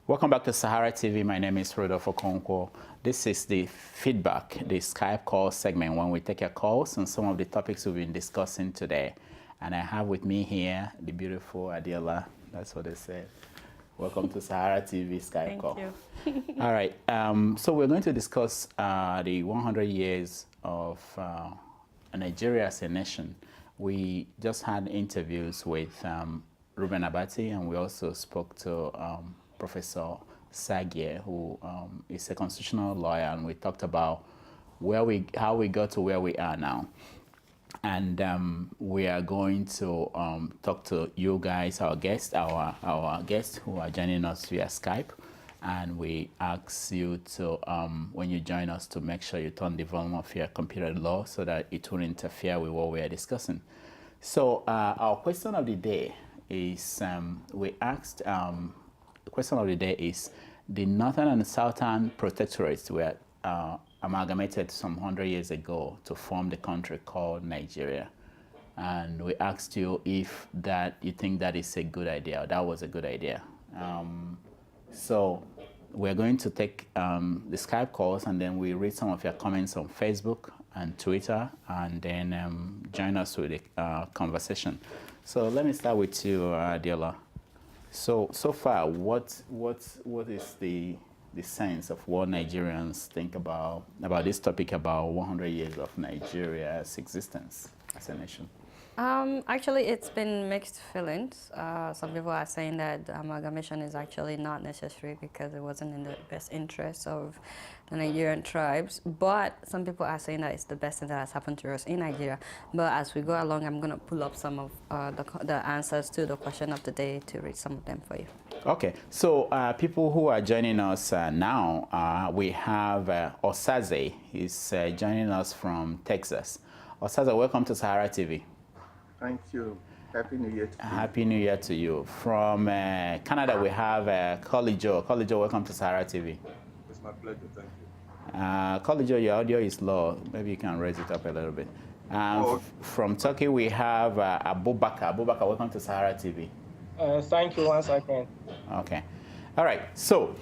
Welcome back to Sahara TV. My name is Rudolf Okonkwo. This is the feedback, the Skype call segment when we take your calls on some of the topics we've been discussing today. And I have with me here the beautiful Adiola. That's what they said. Welcome to Sahara TV Skype call. Thank you. All right. So we're going to discuss the 100 years of Nigeria as a nation. We just had interviews with Ruben Abati, and we also spoke to Professor Sagie, who is a constitutional lawyer, and we talked about how we got to where we are now. And we are going to talk to you guys, our guests who are joining us via Skype. And we ask you to, when you join us, to make sure you turn the volume of your computer low so that it won't interfere with what we are discussing. So our question of the day is, we asked, the question of the day is, the Northern and Southern Protectorates were amalgamated some 100 years ago to form the country called Nigeria. And we asked you if you think that is a good idea, or that was a good idea. So we're going to take the Skype calls, and then we read some of your comments on Facebook and Twitter, and then join us with the conversation. So let me start with you, Adiola. So far, what is the sense of what Nigerians think about this topic, about 100 years of Nigeria's existence as a nation? Actually, it's been mixed feelings. Some people are saying that the amalgamation is actually not necessary because it wasn't in the best interest of the Nigerian tribes. But some people are saying that it's the best thing that has happened to us in Nigeria. But as we go along, I'm going to pull up some of the answers to the question of the day to read some of them for you. Okay. So people who are joining us now, we have Osaze. He's joining us from Texas. Osaze, welcome to Sahara TV. Thank you. Happy New Year to you. Happy New Year to you. From Canada, we have Kolijo. Kolijo, welcome to Sahara TV. It's my pleasure. Thank you. Kolijo, your audio is low. Maybe you can raise it up a little bit. From Turkey, we have Abubakar. Abubakar, welcome to Sahara TV. Thank you once again. Okay. All right. So,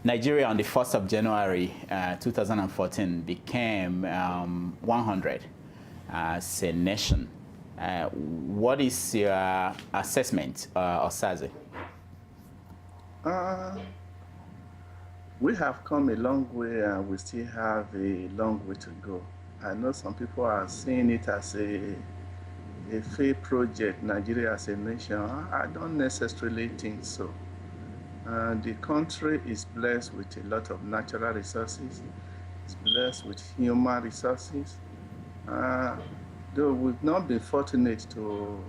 Nigeria on the 1st of January 2014 became 100 as a nation. What is your assessment, Osaze? We have come a long way, and we still have a long way to go. I know some people are seeing it as a failed project, Nigeria as a nation. I don't necessarily think so. The country is blessed with a lot of natural resources. It's blessed with human resources. Though we've not been fortunate to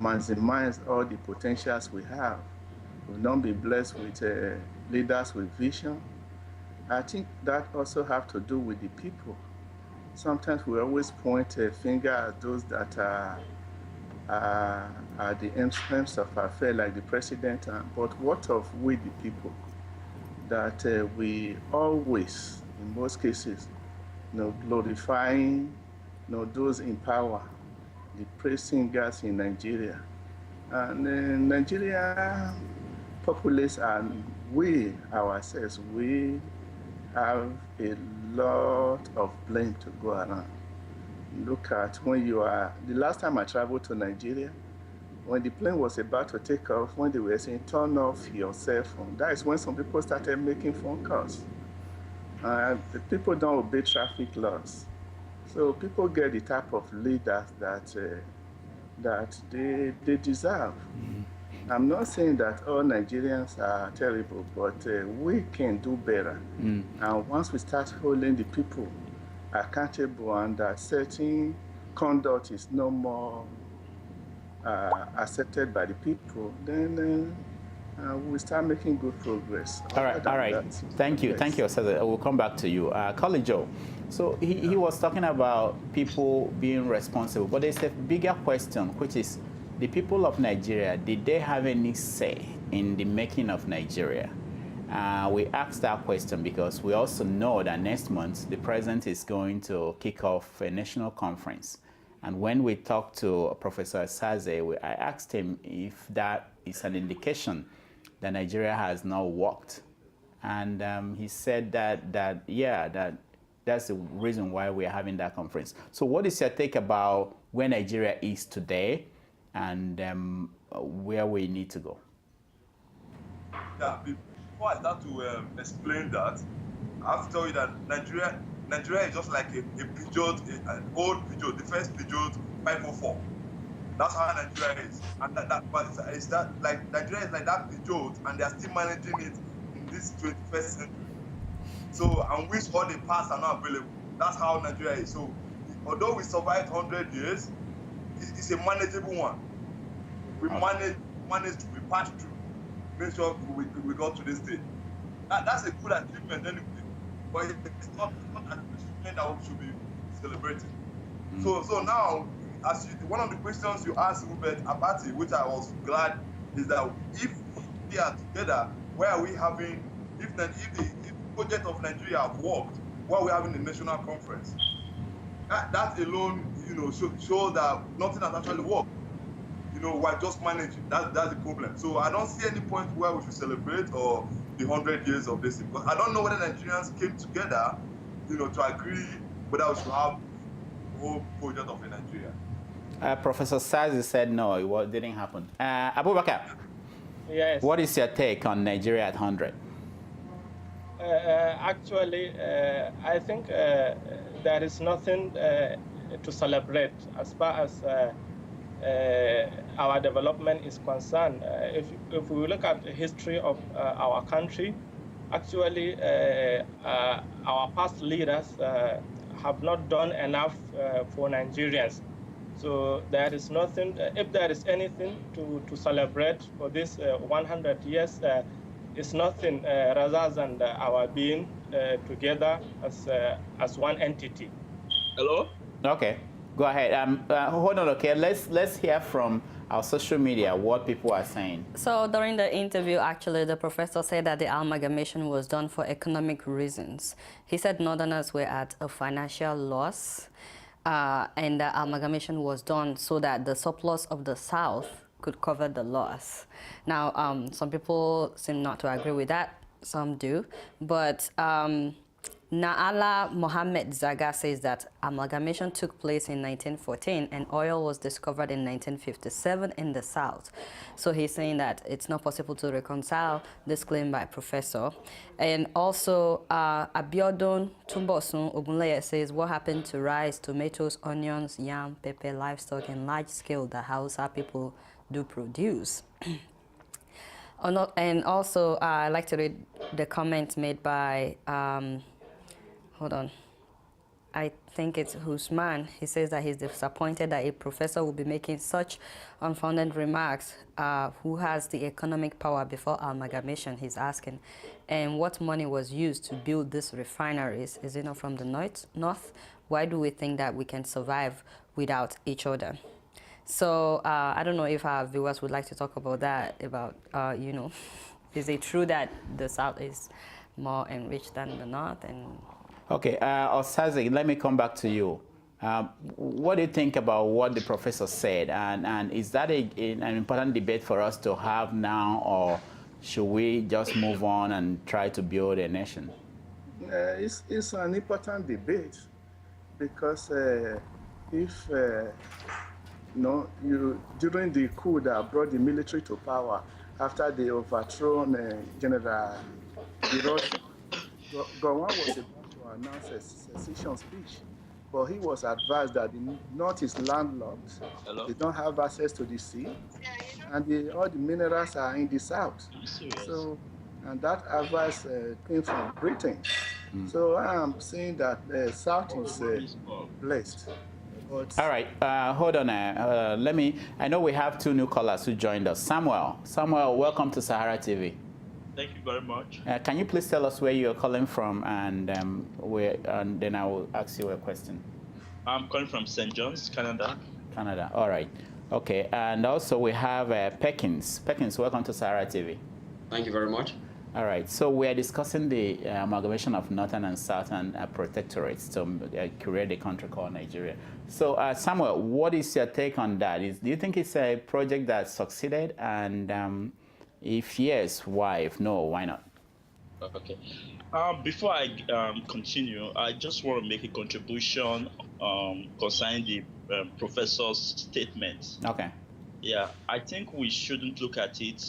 maximize all the potentials we have, we've not been blessed with leaders with vision. I think that also have to do with the people. Sometimes we always point a finger at those that are the ends of affair, like the president. But what of we, the people? That we always, in most cases, glorifying those in power, the praise singers in Nigeria. And Nigeria populace, and we ourselves, we have a lot of blame to go around. Look at when the last time I traveled to Nigeria, when the plane was about to take off, when they were saying, turn off your cell phone, that is when some people started making phone calls. The people don't obey traffic laws. So people get the type of leaders that they deserve. I'm not saying that all Nigerians are terrible, but we can do better. And once we start holding the people accountable, and that certain conduct is no more accepted by the people, then we start making good progress. All right. Thank you. Yes. Thank you, Osaze. We'll come back to you. Kolijo, so he was talking about people being responsible, but there's a bigger question, which is, the people of Nigeria, did they have any say in the making of Nigeria? We asked that question because we also know that next month the president is going to kick off a national conference. And when we talked to Professor Saze, I asked him if that is an indication that Nigeria has not worked. And he said that's the reason why we're having that conference. So what is your take about where Nigeria is today and where we need to go? Yeah, before I start to explain that, I have to tell you that Nigeria is just like a Peugeot, an old Peugeot, the first Peugeot 504. That's how Nigeria is. And but it's that, like, Nigeria is like that Peugeot, and they are still managing it in this 21st century. So, and which all the parts are not available. That's how Nigeria is. So, although we survived 100 years, it's a manageable one. We managed, we passed through, make sure we got to this day. That's a good achievement anyway, but it's not an achievement that we should be celebrating. So now, one of the questions you asked Robert Abati, which I was glad, is that if we are together, where are we having, if the project of Nigeria have worked, why are we having a national conference? That alone, shows that nothing has actually worked. We're just managing. That's the problem. So I don't see any point where we should celebrate or the 100 years of this. Because I don't know whether Nigerians came together, to agree whether we should have the whole project of Nigeria. Professor Sazi said no, it didn't happen. Abubakar, Yes. what is your take on Nigeria at 100? Actually, I think there is nothing to celebrate as far as our development is concerned. If we look at the history of our country, actually our past leaders have not done enough for Nigerians. So there is nothing, if there is anything to celebrate for this 100 years, it's nothing rather than our being together as one entity. Hello? Okay, go ahead. Hold on, okay. Let's hear from our social media what people are saying. So during the interview, actually, the professor said that the amalgamation was done for economic reasons. He said Northerners were at a financial loss, and the amalgamation was done so that the surplus of the South could cover the loss. Now, some people seem not to agree with that. Some do. But Naala Mohammed Zaga says that amalgamation took place in 1914 and oil was discovered in 1957 in the South. So he's saying that it's not possible to reconcile this claim by Professor. And also Abiodun Tumbosun Ogunleye says what happened to rice, tomatoes, onions, yam, pepper, livestock in large scale that Hausa people do produce. And also I'd like to read the comment made by hold on. I think it's Husman. He says that he's disappointed that a professor will be making such unfounded remarks. Who has the economic power before amalgamation, he's asking. And what money was used to build these refineries? Is it not from the north? Why do we think that we can survive without each other? So I don't know if our viewers would like to talk about that, about, is it true that the South is more enriched than the North? And okay, Osaze, let me come back to you. What do you think about what the professor said? And is that an important debate for us to have now, or should we just move on and try to build a nation? It's an important debate because if during the coup that brought the military to power after they overthrown General Hiroshi, Gowon was about to announce a secession speech, but he was advised that the North is landlocked. Hello? They don't have access to the sea, and all the minerals are in the South. So, and that advice came from Britain. So I'm saying that the South is blessed. But all right, hold on. I know we have two new callers who joined us. Samuel, welcome to Sahara TV. Thank you very much. Can you please tell us where you're calling from, and then I will ask you a question. I'm calling from St. John's, Canada. Canada, all right. Okay, and also we have Perkins. Perkins, welcome to Sahara TV. Thank you very much. All right, so we are discussing the amalgamation of Northern and Southern protectorates to create a country called Nigeria. So Samuel, what is your take on that? Do you think it's a project that succeeded, and If yes, why? If no, why not? Okay. Before I continue, I just want to make a contribution concerning the professor's statement. Okay. Yeah, I think we shouldn't look at it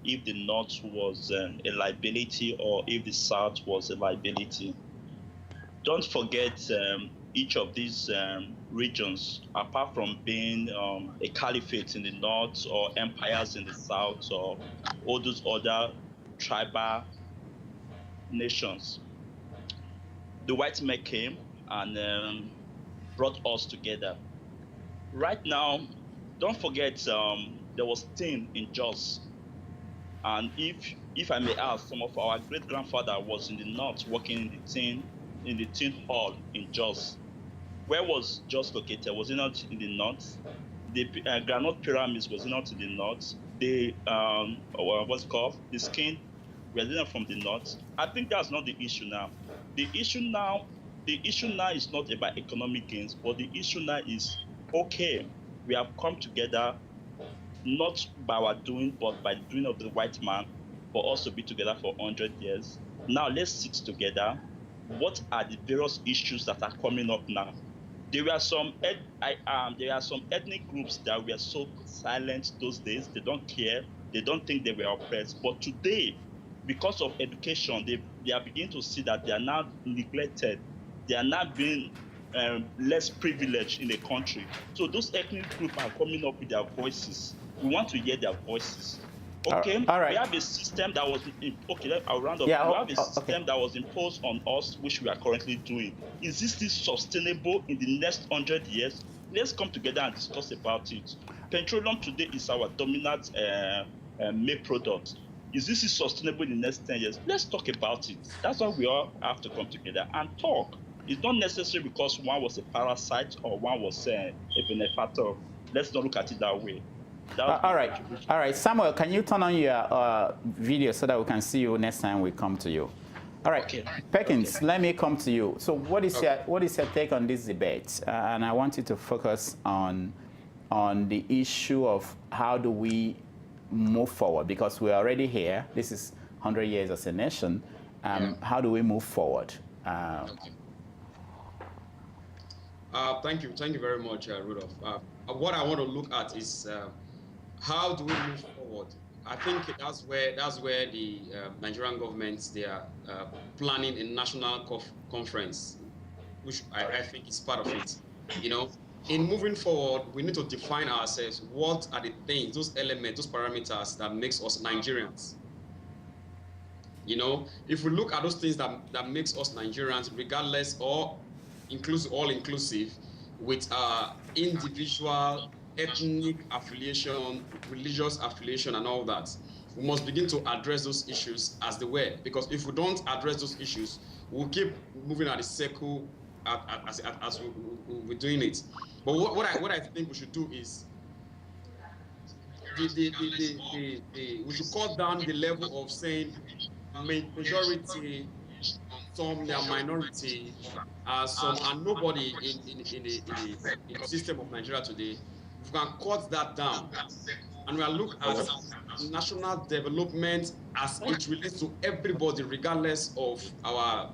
if the North was a liability or if the South was a liability. Don't forget each of these regions, apart from being a caliphate in the North or empires in the South or all those other tribal nations, the white men came and brought us together. Right now, don't forget there was tin in Jos, and if I may ask, some of our great grandfather was in the north working in the tin hall in Jos. Where was Jos located? Was it not in the north? The granite pyramids was not in the north. The what's it called? The skin were not from the north. I think that's not the issue now. The issue now is not about economic gains, but the issue now is, okay, we have come together not by our doing, but by the doing of the white man, for us to be together for 100 years. Now let's sit together. What are the various issues that are coming up now? There are some ethnic groups that were so silent those days. They don't care. They don't think they were oppressed. But today, because of education, they are beginning to see that they are now neglected. They are now being less privileged in the country. So those ethnic groups are coming up with their voices. We want to hear their voices. Okay, all right. We have a system that was I'll round up. Yeah, we have a system that was imposed on us, which we are currently doing. Is this still sustainable in the next 100 years? Let's come together and discuss about it. Petroleum today is our dominant main product. Is this sustainable in the next 10 years? Let's talk about it. That's why we all have to come together and talk. It's not necessary because one was a parasite or one was a benefactor. Let's not look at it that way. All right. Samuel, can you turn on your video so that we can see you next time we come to you? All right, okay. Perkins, okay. Let me come to you. So what is your take on this debate? And I want you to focus on the issue of how do we move forward, because we're already here. This is 100 years as a nation. How do we move forward? Thank you very much, Rudolf. What I want to look at is how do we move forward? I think that's where the Nigerian government, they are planning a national conference, which I think is part of it. You know, in moving forward, we need to define ourselves. What are the things, those elements, those parameters that makes us Nigerians? You know, if we look at those things that makes us Nigerians, regardless or all inclusive, with individual ethnic affiliation, religious affiliation, and all that, we must begin to address those issues as they were. Because if we don't address those issues, we'll keep moving at a circle as we're doing it. But what I think we should do is we should cut down the level of saying majority, some are minority, some are nobody in the system of Nigeria today. We can cut that down, and we'll look at national development as it relates to everybody, regardless of our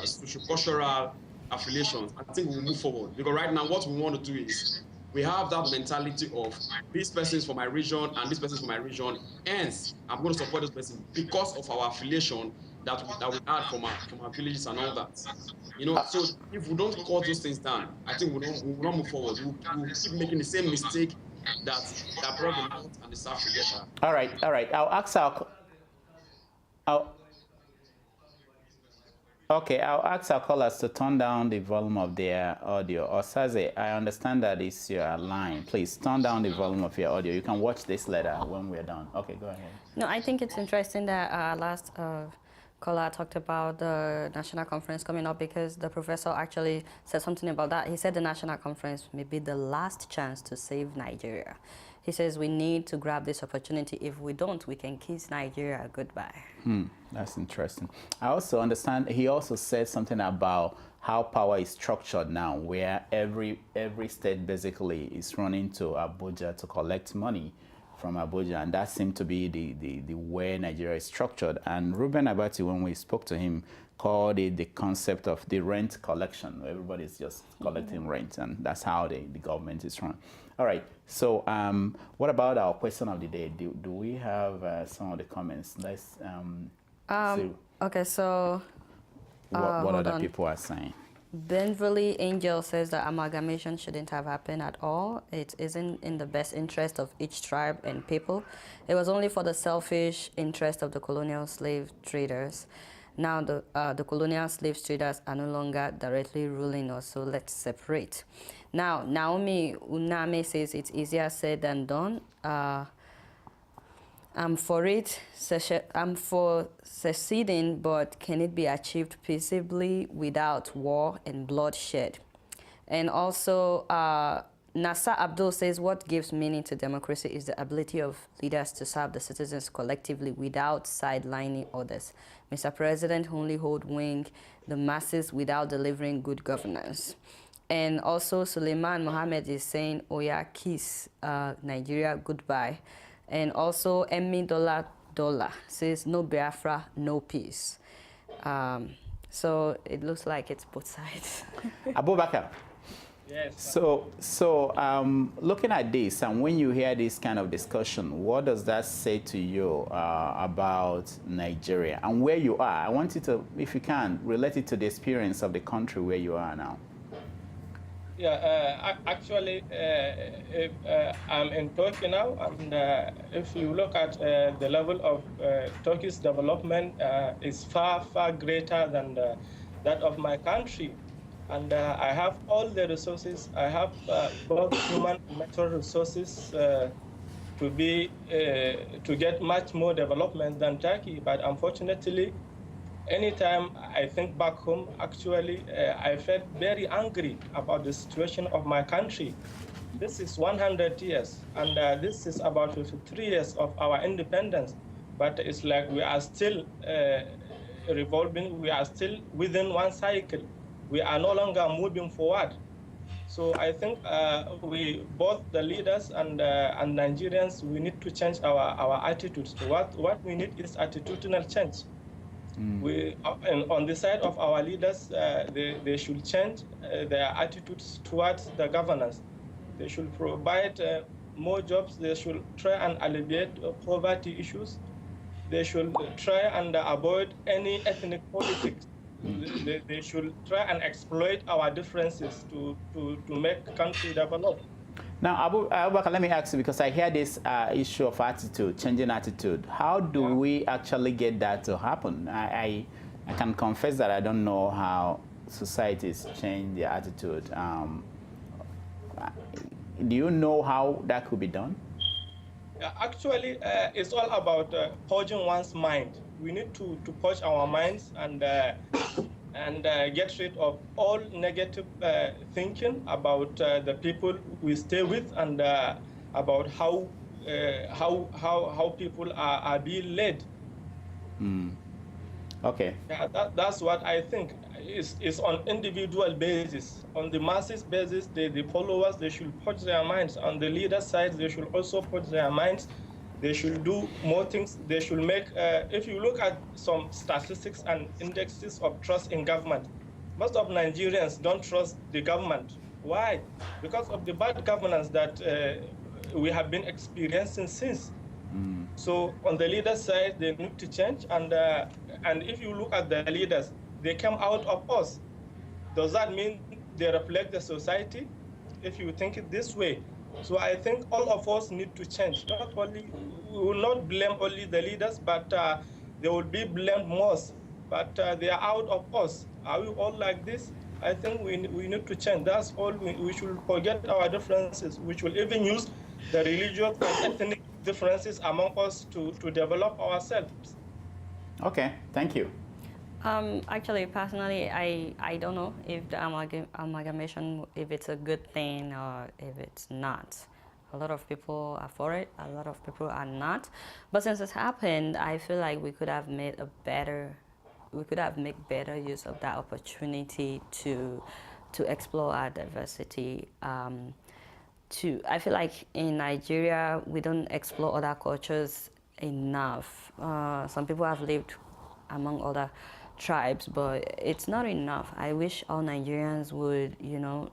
socio-cultural affiliations. I think we'll move forward, because right now what we want to do is we have that mentality of this person is for my region and this person is for my region, hence I'm going to support this person because of our affiliation that we had from our villages and all that. You know, so if we don't cut those things down, I think we will not move forward. We'll keep making the same mistake that brought the North and the South together. All right. I'll ask our callers to turn down the volume of their audio. Osaze, I understand that it's your line. Please turn down the volume of your audio. You can watch this later when we're done. Okay, go ahead. No, I think it's interesting that last caller talked about the national conference coming up, because the professor actually said something about that. He said the national conference may be the last chance to save Nigeria. He says we need to grab this opportunity. If we don't, we can kiss Nigeria goodbye. That's interesting. I also understand he also said something about how power is structured now, where every state basically is running to Abuja to collect money from Abuja, and that seemed to be the way Nigeria is structured. And Reuben Abati, when we spoke to him, called it the concept of the rent collection. Everybody's just collecting rent, and that's how the government is run. All right, so what about our question of the day? Do we have some of the comments? Let's see. Okay, so what other people are saying. Benville Angel says that amalgamation shouldn't have happened at all. It isn't in the best interest of each tribe and people. It was only for the selfish interest of the colonial slave traders. Now the colonial slave traders are no longer directly ruling us, so let's separate. Now, Naomi Uname says it's easier said than done. I'm for seceding, but can it be achieved peaceably without war and bloodshed? And also, Nasa Abdul says what gives meaning to democracy is the ability of leaders to serve the citizens collectively without sidelining others. Mr. President only hoodwink the masses without delivering good governance. And also, Suleiman Mohammed is saying, Oya, kiss Nigeria goodbye. And also, Emmy Dollar says, no Biafra, no peace. So it looks like it's both sides. Abubakar. Yes. So looking at this, and when you hear this kind of discussion, what does that say to you about Nigeria and where you are? I want you to, if you can, relate it to the experience of the country where you are now. Yeah, actually, I'm in Turkey now, and if you look at the level of Turkey's development, is far, far greater than that of my country. And I have all the resources. I have both human and natural resources to get much more development than Turkey. But unfortunately, anytime I think back home, actually, I felt very angry about the situation of my country. This is 100 years, and this is about 53 years of our independence. But it's like we are still revolving, we are still within one cycle. We are no longer moving forward. So I think we, both the leaders and Nigerians, we need to change our attitudes. What we need is attitudinal change. We, and on the side of our leaders, they should change their attitudes towards the governance. They should provide more jobs. They should try and alleviate poverty issues. They should try and avoid any ethnic politics. They should try and exploit our differences to make the country develop. Now, Abubakar, let me ask you, because I hear this issue of attitude, changing attitude. How do we actually get that to happen? I can confess that I don't know how societies change their attitude. Do you know how that could be done? Actually, it's all about purging one's mind. We need to purge our minds and get rid of all negative thinking about the people we stay with and about how people are being led. Okay. Yeah, that's what I think. It's on individual basis. On the masses basis, the followers, they should purge their minds. On the leader side, they should also purge their minds. They should do more things. They should make, if you look at some statistics and indexes of trust in government, most of Nigerians don't trust the government. Why? Because of the bad governance that we have been experiencing since. So on the leader side, they need to change. And if you look at the leaders, they came out of us. Does that mean they reflect the society? If you think it this way. So I think all of us need to change. Not only, we will not blame only the leaders, but they will be blamed most. But they are out of us. Are we all like this? I think we need to change. That's all. We should forget our differences. We should even use the religious and ethnic differences among us to develop ourselves. Okay, thank you. Actually, personally, I don't know if the amalgamation, if it's a good thing or if it's not. A lot of people are for it, a lot of people are not. But since it's happened, I feel like we could have made better use of that opportunity to explore our diversity. I feel like in Nigeria, we don't explore other cultures enough. Some people have lived among other tribes, but it's not enough. I wish all Nigerians would,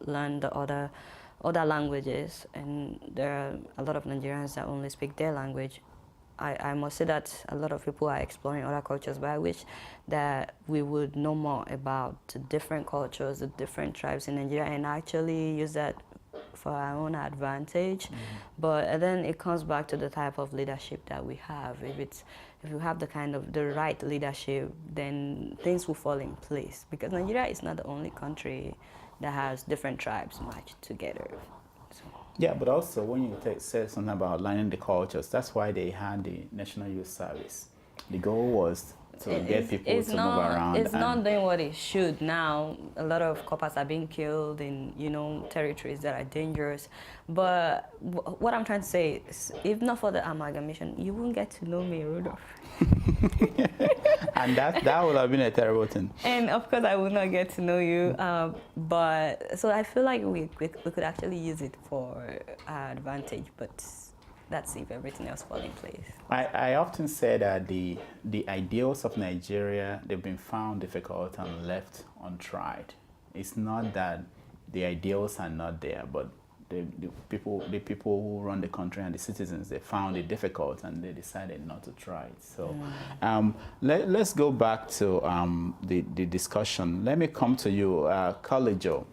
learn the other languages, and there are a lot of Nigerians that only speak their language. I must say that a lot of people are exploring other cultures, but I wish that we would know more about the different cultures, the different tribes in Nigeria, and actually use that for our own advantage. But then it comes back to the type of leadership that we have. If you have the right leadership, then things will fall in place, because Nigeria is not the only country that has different tribes matched together. So. Yeah, but also when you say something about learning the cultures, that's why they had the National Youth Service. The goal was to get people to move around. It's not doing what it should now. A lot of coppers are being killed in, territories that are dangerous. But what I'm trying to say is, if not for the amalgamation, you wouldn't get to know me, Rudolf. And that would have been a terrible thing. And of course, I would not get to know you. But so I feel like we could actually use it for our advantage. But that's if everything else falls in place. I often say that the ideals of Nigeria, they've been found difficult and left untried. It's not that the ideals are not there, but the people who run the country and the citizens, they found it difficult and they decided not to try it. So let's go back to the discussion. Let me come to you, Kalijo.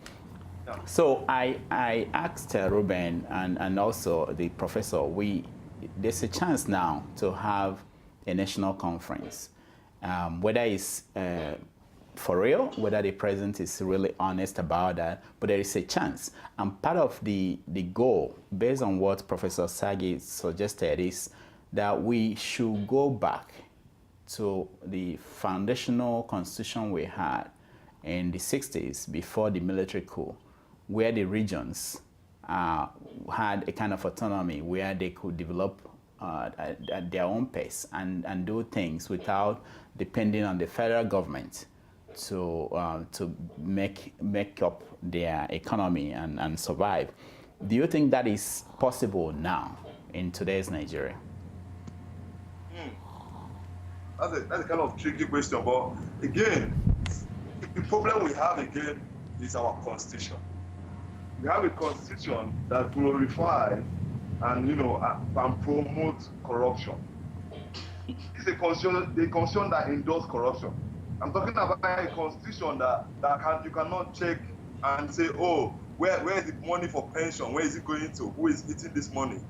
So I asked Ruben and also the professor, there's a chance now to have a national conference, whether it's for real, whether the president is really honest about that, but there is a chance. And part of the goal, based on what Professor Sagi suggested, is that we should go back to the foundational constitution we had in the 60s before the military coup, where the regions had a kind of autonomy where they could develop at their own pace and do things without depending on the federal government to make up their economy and survive. Do you think that is possible now in today's Nigeria? That's a kind of tricky question, but again, the problem we have again is our constitution. We have a constitution that glorifies and and promotes corruption. It's a constitution that endorses corruption. I'm talking about a constitution that you cannot check and say, oh, where is the money for pension? Where is it going to? Who is eating this money?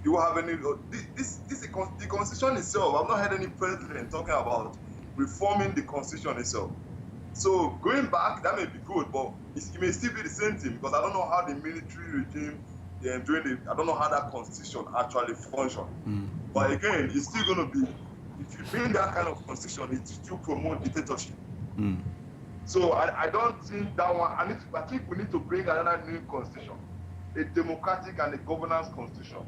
You have any? The constitution itself. I've not heard any president talking about reforming the constitution itself. So going back, that may be good, but it may still be the same thing, because I don't know how the military regime I don't know how that constitution actually functions. But again, it's still going to be, if you bring that kind of constitution, it still promote dictatorship. So I don't think that one. I think we need to bring another new constitution, a democratic and a governance constitution.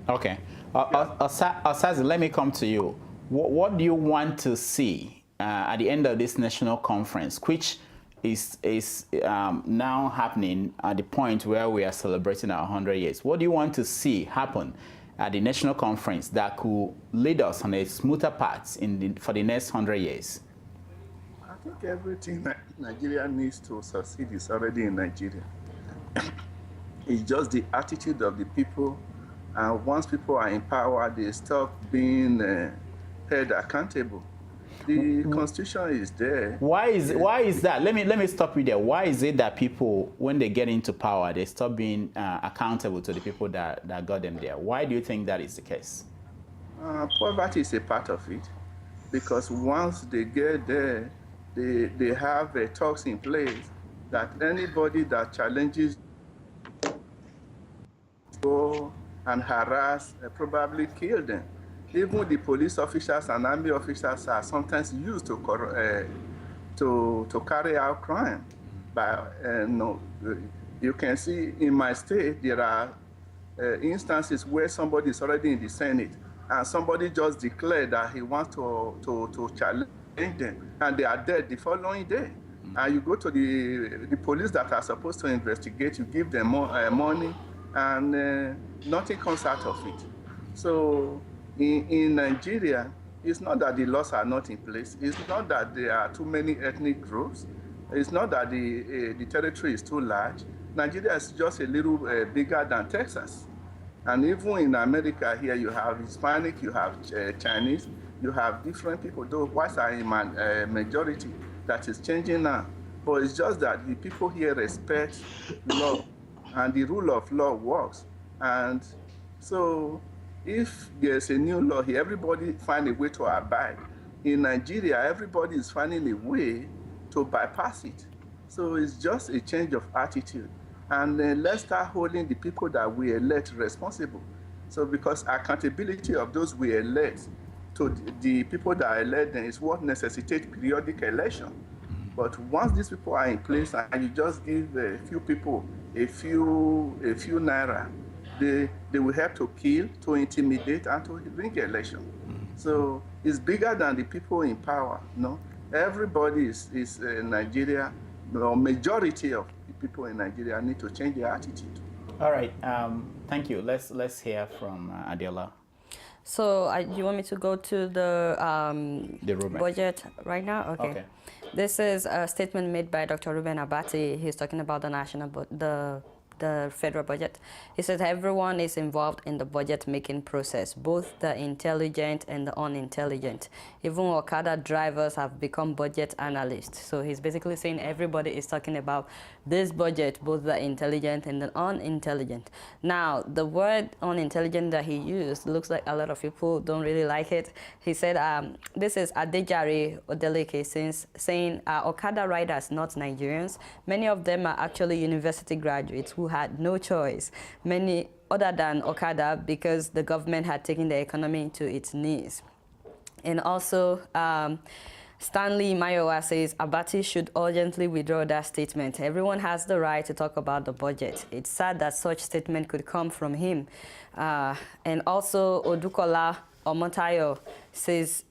Okay, Osazi, let me come to you. What do you want to see at the end of this national conference, which is now happening at the point where we are celebrating our 100 years? What do you want to see happen at the national conference that could lead us on a smoother path for the next 100 years? I think everything Nigeria needs to succeed is already in Nigeria. It's just the attitude of the people, and once people are in power, they stop being held accountable. The constitution is there. Why is that? Let me stop you there. Why is it that people, when they get into power, they stop being accountable to the people that got them there? Why do you think that is the case? Poverty is a part of it, because once they get there, they have talks in place that anybody that challenges go and harass, probably kill them. Even the police officers and army officers are sometimes used to carry out crime. But you can see in my state there are instances where somebody is already in the Senate and somebody just declared that he wants to challenge them, and they are dead the following day. And you go to the police that are supposed to investigate, you give them money, and nothing comes out of it. So in Nigeria, it's not that the laws are not in place. It's not that there are too many ethnic groups. It's not that the territory is too large. Nigeria is just a little bigger than Texas. And even in America here, you have Hispanic, you have Chinese, you have different people, though whites are in majority. That is changing now. But it's just that the people here respect law, and the rule of law works. And so if there's a new law here, everybody find a way to abide. In Nigeria, everybody is finding a way to bypass it. So it's just a change of attitude. And let's start holding the people that we elect responsible. So because accountability of those we elect to the people that elect them is what necessitates periodic election. But once these people are in place and you just give a few people a few naira, they will help to kill, to intimidate, and to bring election. So it's bigger than the people in power. No, everybody is Nigeria. The majority of the people in Nigeria need to change their attitude. All right. Thank you. Let's hear from Adela. So you want me to go to the budget right now? Okay. This is a statement made by Dr. Ruben Abati. He's talking about the federal budget. He says everyone is involved in the budget making process, both the intelligent and the unintelligent. Even Okada drivers have become budget analysts. So he's basically saying everybody is talking about this budget, both the intelligent and the unintelligent. Now, the word unintelligent that he used looks like a lot of people don't really like it. He said, this is Adejare Odeleke saying Okada riders, not Nigerians. Many of them are actually university graduates who had no choice, many other than Okada, because the government had taken the economy into its knees. And also, Stanley Mayowa says Abati should urgently withdraw that statement. Everyone has the right to talk about the budget. It's sad that such statement could come from him. And also, Odukola Omotayo says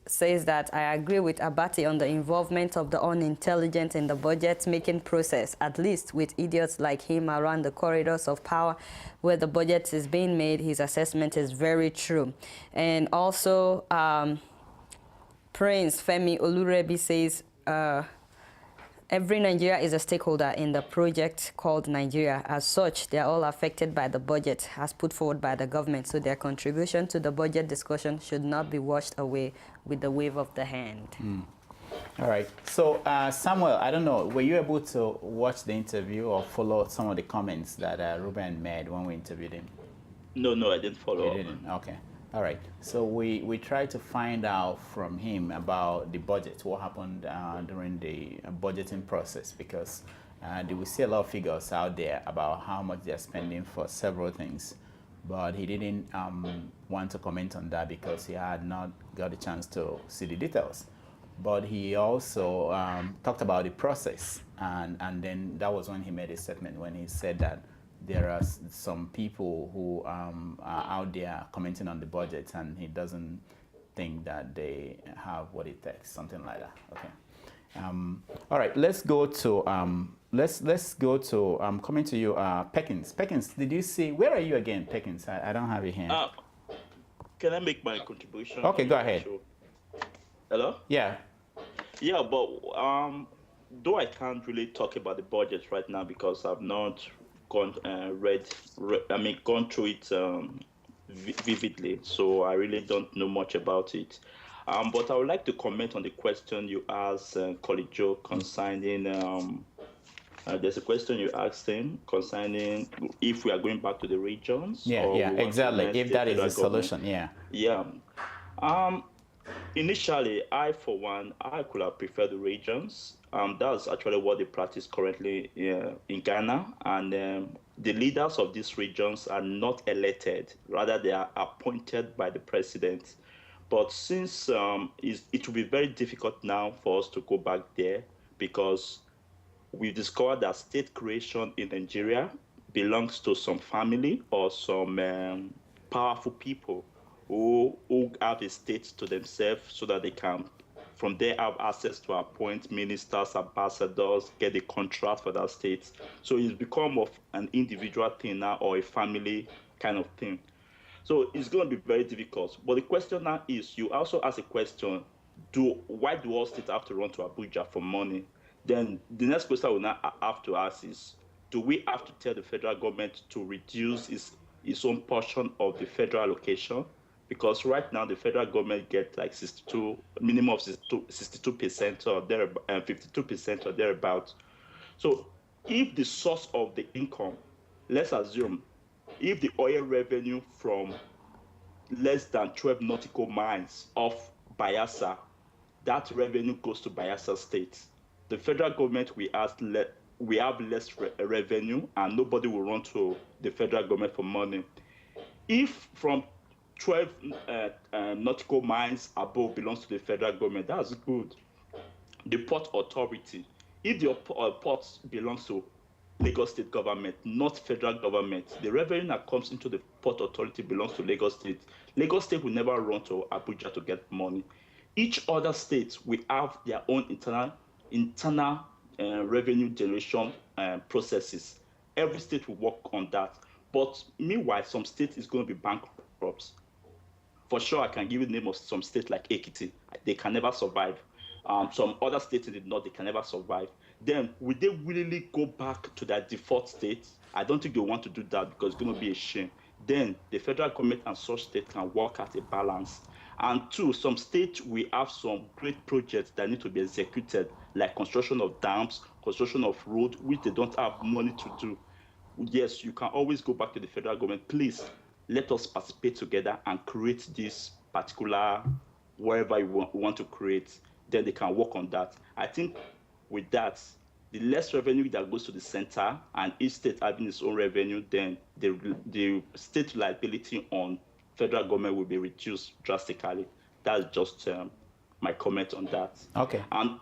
that I agree with Abati on the involvement of the unintelligent in the budget-making process, at least with idiots like him around the corridors of power where the budget is being made. His assessment is very true. And also, Prince Femi Olurebi says, every Nigeria is a stakeholder in the project called Nigeria. As such, they are all affected by the budget as put forward by the government. So their contribution to the budget discussion should not be washed away with the wave of the hand. All right. So, Samuel, I don't know, were you able to watch the interview or follow some of the comments that Ruben made when we interviewed him? No, I didn't follow. You didn't? Okay. All right. So we tried to find out from him about the budget, what happened during the budgeting process, because we see a lot of figures out there about how much they're spending for several things. But he didn't want to comment on that because he had not got a chance to see the details. But he also talked about the process, and then that was when he made a statement when he said that there are some people who are out there commenting on the budget, and he doesn't think that they have what it takes, something like that. Okay. All right. Let's go to let's go to coming to you, Perkins. Perkins, did you see? Where are you again, Perkins? I don't have you here. Can I make my contribution? Okay, go ahead. Hello. Yeah. Yeah, but though I can't really talk about the budget right now because I've not gone through it vividly, so I really don't know much about it. But I would like to comment on the question you asked colleague Joe concerning. There's a question you asked him concerning if we are going back to the regions. Yeah, exactly. If that is the solution, Yeah. Initially, for one, I could have preferred the regions. That's actually what they practice currently in Ghana. And the leaders of these regions are not elected. Rather, they are appointed by the president. But since it will be very difficult now for us to go back there because we discovered that state creation in Nigeria belongs to some family or some powerful people who have a state to themselves so that they can from there have access to appoint ministers, ambassadors, get a contract for that state. So it's become of an individual thing now or a family kind of thing. So it's going to be very difficult. But the question now is, you also ask a question, why do all states have to run to Abuja for money? Then the next question we now have to ask is, do we have to tell the federal government to reduce its own portion of the federal allocation? Because right now the federal government gets like 62, minimum of 62% or 52% or thereabouts. So if the source of the income, let's assume, if the oil revenue from less than 12 nautical miles off Bayelsa, that revenue goes to Bayelsa State, the federal government we have less revenue and nobody will run to the federal government for money. If from 12 nautical miles above belongs to the federal government, that's good. The port authority, if the port belongs to Lagos State government, not federal government, the revenue that comes into the port authority belongs to Lagos State. Lagos State will never run to Abuja to get money. Each other state will have their own internal revenue generation processes. Every state will work on that. But meanwhile, some states is going to be bankrupt. For sure, I can give you the name of some states like Ekiti. They can never survive. Some other states in the north, they can never survive. Then, will they willingly go back to their default state? I don't think they want to do that because it's going to be a shame. Then, the federal government and such states can work at a balance. And two, some states will have some great projects that need to be executed, like construction of dams, construction of roads, which they don't have money to do. Yes, you can always go back to the federal government. Please, let us participate together and create this particular, wherever you want to create. Then they can work on that. I think with that, the less revenue that goes to the center and each state having its own revenue, then the state liability on federal government will be reduced drastically. That's just my comment on that. Okay. And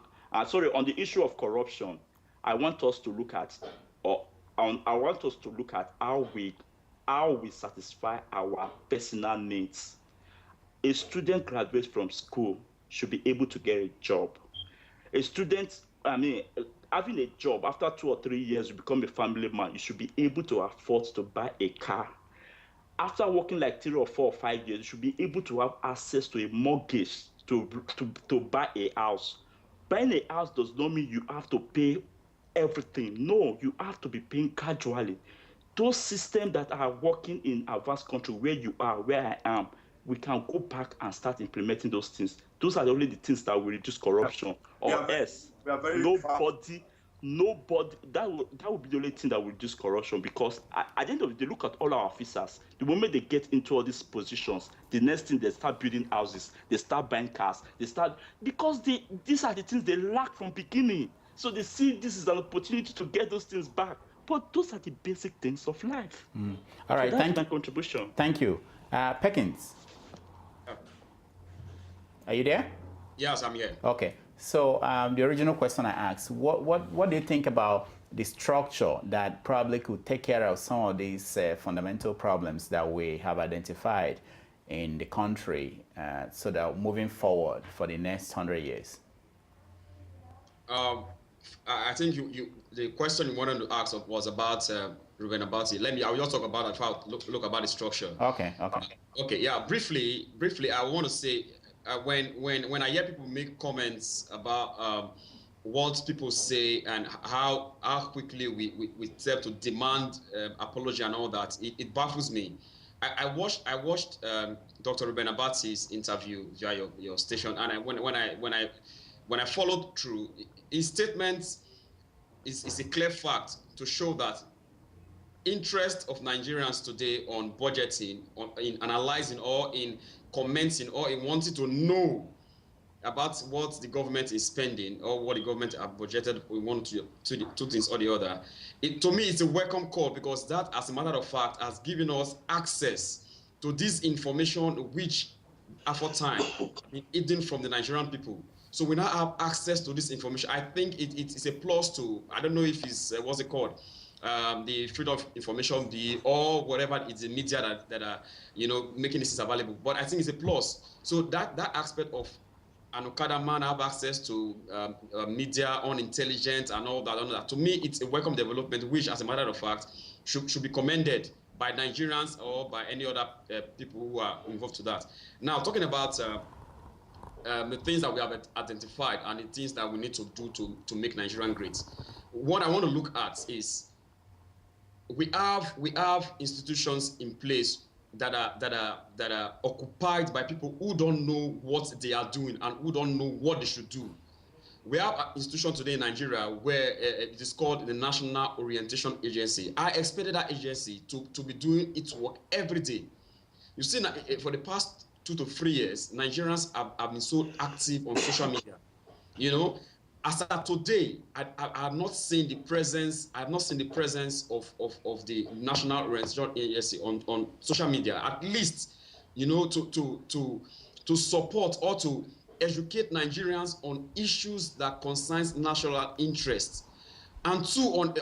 sorry, on the issue of corruption, I want us to look at, how we satisfy our personal needs. A student graduates from school should be able to get a job. A student, having a job after 2 or 3 years, you become a family man, you should be able to afford to buy a car. After working like 3 or 4 or 5 years, you should be able to have access to a mortgage to buy a house. Buying a house does not mean you have to pay everything. No, you have to be paying gradually. Those systems that are working in a vast country where you are, where I am, we can go back and start implementing those things. Those are only the things that will reduce corruption. Or else, nobody, that would be the only thing that will reduce corruption, because at the end of the day, look at all our officers. The moment they get into all these positions, the next thing, they start building houses, they start buying cars, because these are the things they lack from beginning. So they see this is an opportunity to get those things back. But those are the basic things of life. All right, so that's my contribution. Thank you. Perkins, are you there? Yes, I'm here. Okay. So the original question I asked, what do you think about the structure that probably could take care of some of these fundamental problems that we have identified in the country, so that moving forward for the next 100 years? I think the question you wanted to ask was about Ruben Abati. I'll just talk about that. Look about the structure. Okay. Okay. Yeah. Briefly, I want to say when I hear people make comments about what people say and how quickly we step to demand apology and all that, it baffles me. I watched Dr. Ruben Abati's interview via your station, and when I followed through, his statement is a clear fact to show that interest of Nigerians today on budgeting, in analyzing or in commenting or in wanting to know about what the government is spending or what the government have budgeted in one to two things or the other. To me, it's a welcome call, because that, as a matter of fact, has given us access to this information which, after time, been hidden from the Nigerian people. So we now have access to this information. I think it's a plus to, I don't know if it's, what's it called? The Freedom of Information Bill or whatever it's the media that are, making this available. But I think it's a plus. So that aspect of an Okada man have access to media on intelligence and all that. To me, it's a welcome development, which, as a matter of fact, should be commended by Nigerians or by any other people who are involved to that. Now, talking about the things that we have identified and the things that we need to do to make Nigerian great. What I want to look at is we have institutions in place that are occupied by people who don't know what they are doing and who don't know what they should do. We have an institution today in Nigeria where it is called the National Orientation Agency. I expected that agency to be doing its work every day. You see, for the past 2 to 3 years, Nigerians have been so active on social media. You know, as of today, I have not seen the presence. I have not seen the presence of the National Orientation Agency on social media. At least, you know, to support or to educate Nigerians on issues that concerns national interests, and two on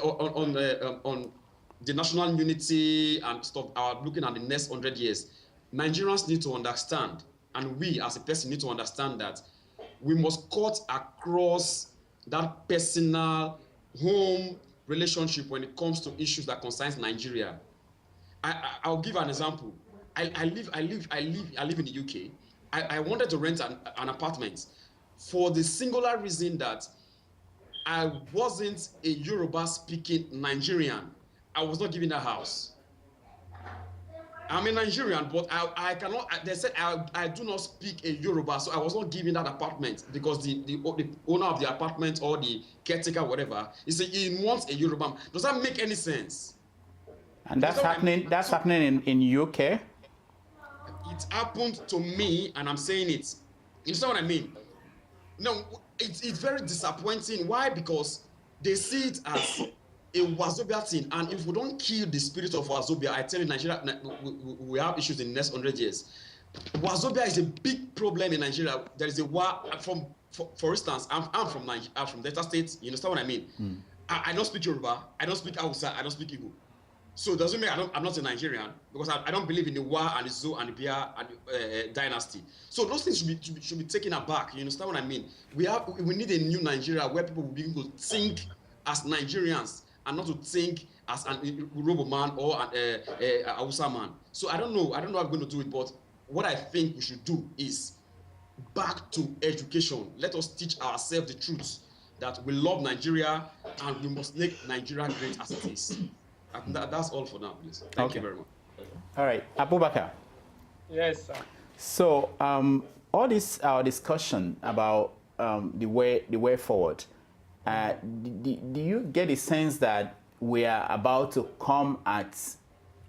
the national unity and stuff. Looking at the next 100 years. Nigerians need to understand, and we as a person need to understand that we must cut across that personal home relationship when it comes to issues that concerns Nigeria. I'll give an example. I live in the UK. I wanted to rent an apartment for the singular reason that I wasn't a Yoruba speaking Nigerian. I was not given a house. I'm a Nigerian, but I cannot. They said I do not speak a Yoruba, so I was not given that apartment because the owner of the apartment or the caretaker, whatever, he wants a Yoruba. Does that make any sense? And that's happening. That's happening in UK. It happened to me, and I'm saying it. You know what I mean? No, it's very disappointing. Why? Because they see it as a Wazobia thing, and if we don't kill the spirit of Wazobia, I tell you, Nigeria, we have issues in the next 100 years. Wazobia is a big problem in Nigeria. There is a war for instance, I'm from Delta State. You understand what I mean? I don't speak Yoruba, I don't speak Hausa, I don't speak Igbo. So it doesn't mean I'm not a Nigerian, because I don't believe in the Wa and the Zo and the Bia and the dynasty. So those things should be taken aback. You understand what I mean? We need a new Nigeria where people will be able to think as Nigerians and not to think as an Yoruba man or a Hausa man. So I don't know how I'm going to do it, but what I think we should do is back to education. Let us teach ourselves the truth that we love Nigeria and we must make Nigeria great as it is. That's all for now, please. Thank you very much. All right, Abubakar. Yes, sir. So all this our discussion about the way forward, do you get a sense that we are about to come at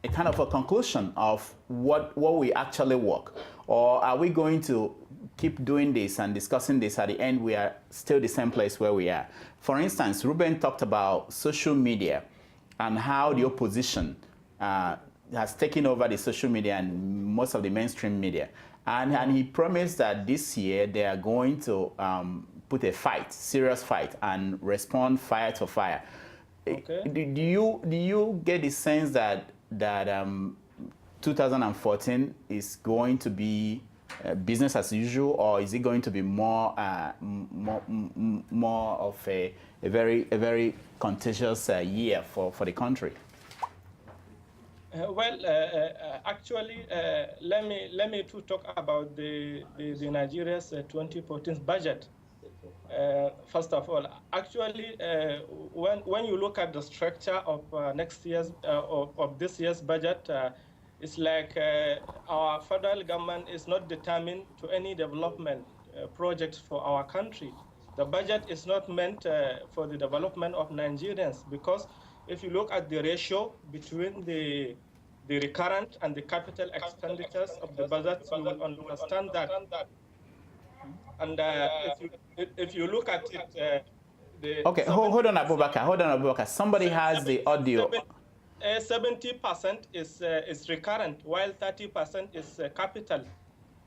a kind of a conclusion of what we actually work, or are we going to keep doing this and discussing this at the end we are still the same place where we are? For instance, Ruben talked about social media and how the opposition has taken over the social media and most of the mainstream media. And he promised that this year they are going to put a fight, serious fight, and respond fire to fire. Okay. Do you get the sense that 2014 is going to be business as usual, or is it going to be more of a very contentious year for the country? Actually, let me to talk about the Nigeria's 2014 budget. First of all, actually, when you look at the structure of next year's of this year's budget, it's like our federal government is not determined to any development projects for our country. The budget is not meant for the development of Nigerians, because if you look at the ratio between the recurrent and the capital expenditures of the budget, you will understand that. And if you look at it, okay, hold on, Abubakar. Somebody has the audio. 70% is recurrent, while 30% is capital.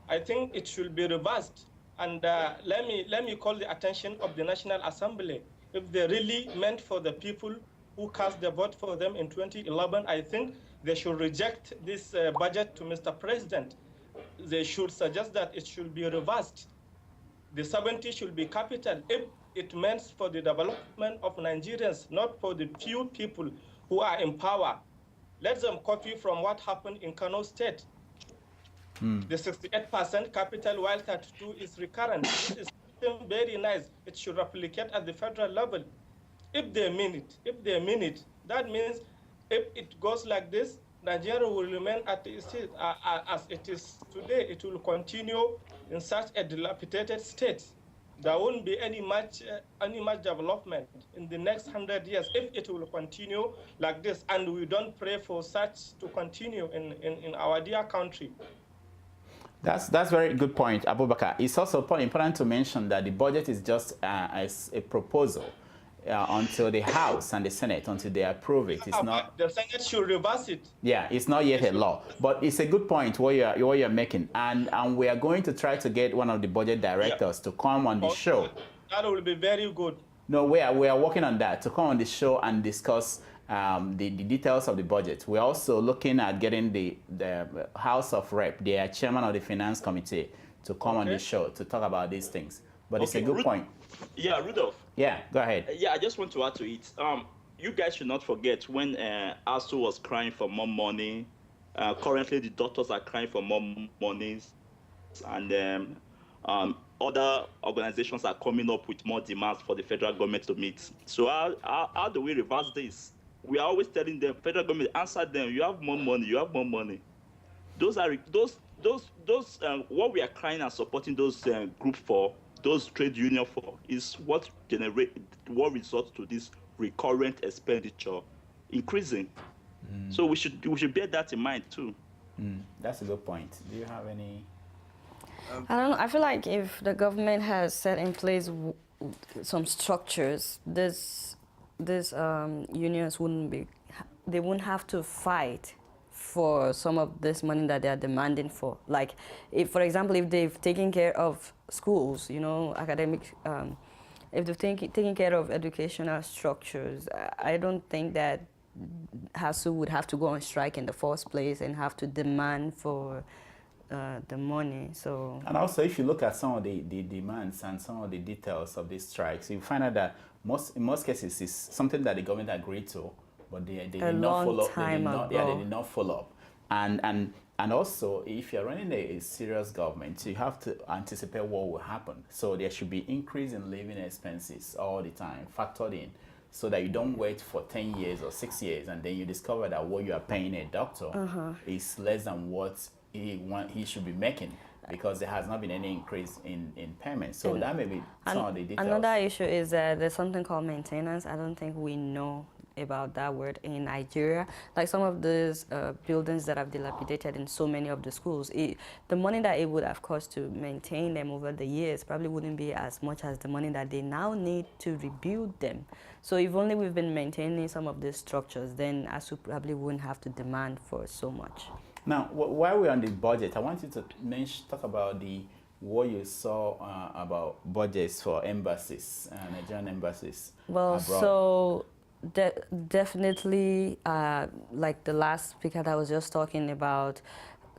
I think it should be reversed. And let me call the attention of the National Assembly. If they really meant for the people who cast the vote for them in 2011, I think they should reject this budget to Mr. President. They should suggest that it should be reversed. the 70 should be capital if it meant for the development of Nigerians, not for the few people who are in power. Let them copy from what happened in Kano State. The 68% capital, while 32 is recurrent. This is something very nice. It should replicate at the federal level. If they mean it, that means if it goes like this, Nigeria will remain as it is today. It will continue in such a dilapidated state. There won't be any much development in the next 100 years if it will continue like this. And we don't pray for such to continue in our dear country. That's a very good point, Abubakar. It's also important to mention that the budget is just as a proposal until the House and the Senate, until they approve it. It's not. The Senate should reverse it. Yeah, it's not yet a law, but it's a good point what you're making, and we are going to try to get one of the budget directors to come on the show. That will be very good. No, we are working on that, to come on the show and discuss the details of the budget. We're also looking at getting the House of Rep, the chairman of the Finance Committee, to come on the show to talk about these things. But it's a good point. Yeah, Rudolf. Yeah, go ahead. Yeah, I just want to add to it. You guys should not forget when ASU was crying for more money. Currently, the doctors are crying for more monies, and other organizations are coming up with more demands for the federal government to meet. So how do we reverse this? We are always telling them, federal government, answer them. You have more money. You have more money. Those what we are crying and supporting those group for, those trade union for, is what results to this recurrent expenditure increasing. So we should bear that in mind too. That's a good point. Do you have any? I don't know. I feel like if the government has set in place some structures, these unions wouldn't have to fight for some of this money that they are demanding for. Like, if, for example, if they've taken care of schools, academic, if they've taken care of educational structures, I don't think that HASU would have to go on strike in the first place and have to demand for the money. So, and also, if you look at some of the demands and some of the details of these strikes, you find out that in most cases it's something that the government agreed to, but they did not follow up. They did not follow up. And also, if you're running a serious government, you have to anticipate what will happen. So there should be increase in living expenses all the time, factored in, so that you don't wait for 10 years or 6 years and then you discover that what you are paying a doctor is less than what he should be making, because there has not been any increase in payments. So that may be some of the details. Another issue is that there's something called maintenance. I don't think we know about that word in Nigeria. Like some of these buildings that have dilapidated in so many of the schools, the money that it would have cost to maintain them over the years probably wouldn't be as much as the money that they now need to rebuild them. So if only we've been maintaining some of these structures, then ASU probably wouldn't have to demand for so much. Now, while we're on the budget, I want you to talk about what you saw about budgets for embassies, Nigerian embassies. Well, abroad. so definitely, like the last speaker that was just talking about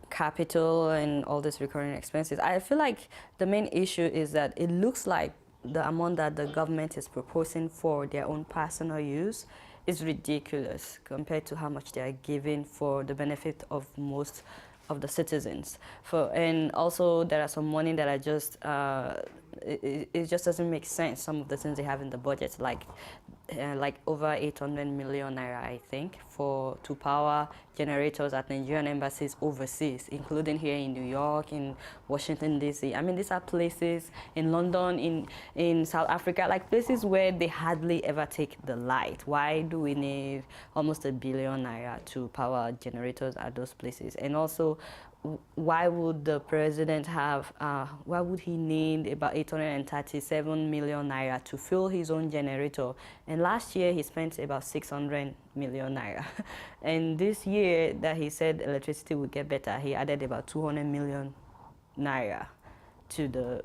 capital and all these recurring expenses, I feel like the main issue is that it looks like the amount that the government is proposing for their own personal use is ridiculous compared to how much they are giving for the benefit of most of the citizens. And also there are some money that are just, it just doesn't make sense, some of the things they have in the budget, like over 800 million naira, I think, to power generators at Nigerian embassies overseas, including here in New York, in Washington, D.C. I mean, these are places in London, in South Africa, like places where they hardly ever take the light. Why do we need almost 1 billion naira to power generators at those places? And also, why would the president why would he need about 837 million naira to fuel his own generator? And last year he spent about 600 million naira. And this year that he said electricity would get better, he added about 200 million naira to the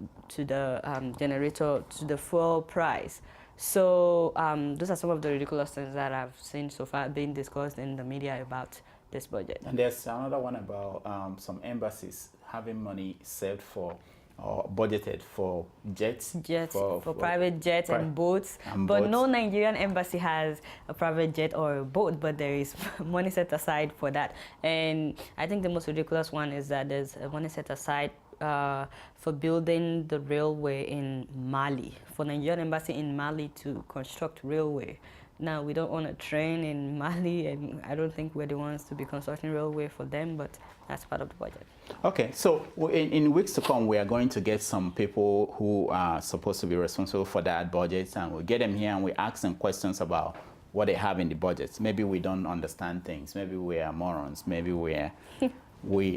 generator, to the fuel price. So those are some of the ridiculous things that I've seen so far being discussed in the media about this budget. And there's another one about some embassies having money saved for or budgeted for jets? For private jets and boats. But no Nigerian embassy has a private jet or a boat, but there is money set aside for that. And I think the most ridiculous one is that there's money set aside for building the railway in Mali, for Nigerian embassy in Mali to construct railway. Now, we don't own a train in Mali, and I don't think we're the ones to be constructing railway for them, but that's part of the budget. Okay, so in weeks to come, we are going to get some people who are supposed to be responsible for that budget, and we'll get them here and we ask them questions about what they have in the budget. Maybe we don't understand things. Maybe we are morons. Maybe we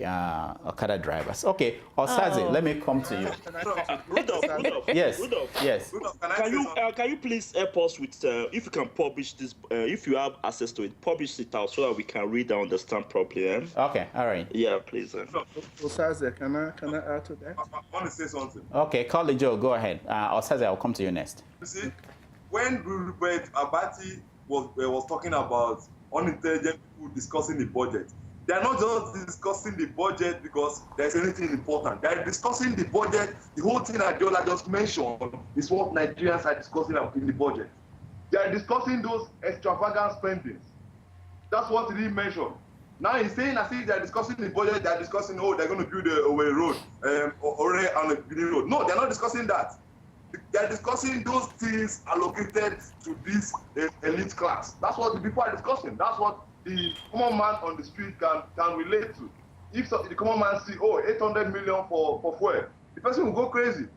are Okada drivers. Okay, Osaze, let me come to you. Rudolf. Yes. Rudolf. Yes. Rudolf, Can you please help us with if you can publish this, if you have access to it, publish it out so that we can read and understand properly. Okay. All right. Yeah, please. Osaze, can I add to that? I want to say something. Okay, Carly Joe, go ahead. Osaze, I'll come to you next. You see, when Rudolf Abati was talking about unintelligent people discussing the budget, they are not just discussing the budget because there's anything important. They are discussing the budget. The whole thing that Jola just mentioned is what Nigerians are discussing in the budget. They are discussing those extravagant spendings. That's what he mentioned. Now he's saying as if they are discussing the budget, they are discussing, oh, they're going to build a road, already on a building road. No, they're not discussing that. They are discussing those things allocated to this elite class. That's what the people are discussing. That's what the common man on the street can relate to. If the common man see, oh, 800 million for fuel, the person will go crazy.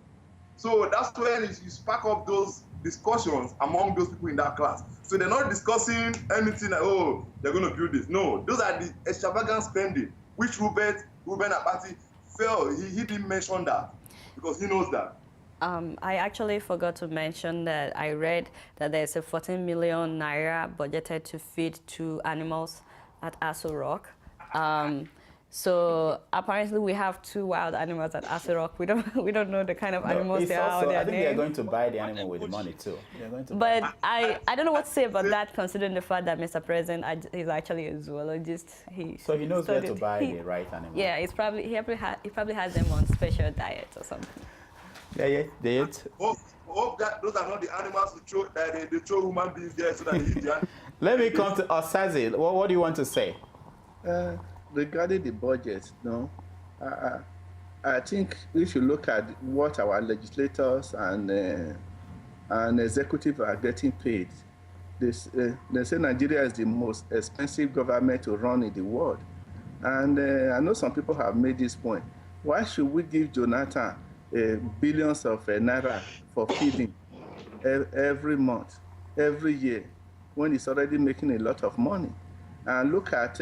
So that's when you spark up those discussions among those people in that class. So they're not discussing anything like, oh, they're going to build this. No, those are the extravagant spending, which Ruben Abati felt he didn't mention that because he knows that. I actually forgot to mention that I read that there's a 14 million naira budgeted to feed 2 animals at Aso Rock. So apparently we have 2 wild animals at Aso Rock. We don't know the kind of animals they are. I think they're going to buy the animal with the money too. But I don't know what to say about that, considering the fact that Mr. President is actually a zoologist. So he knows where to buy the right animal. Yeah, he probably has them on special diets or something. They Hope that those are not the animals they throw human beings there so that they eat the Let me come to Osaze. What do you want to say? Regarding the budget, no, I think if you look at what our legislators and executive are getting paid, they say Nigeria is the most expensive government to run in the world. And I know some people have made this point. Why should we give Jonathan billions of naira for feeding every month, every year, when he's already making a lot of money? And look at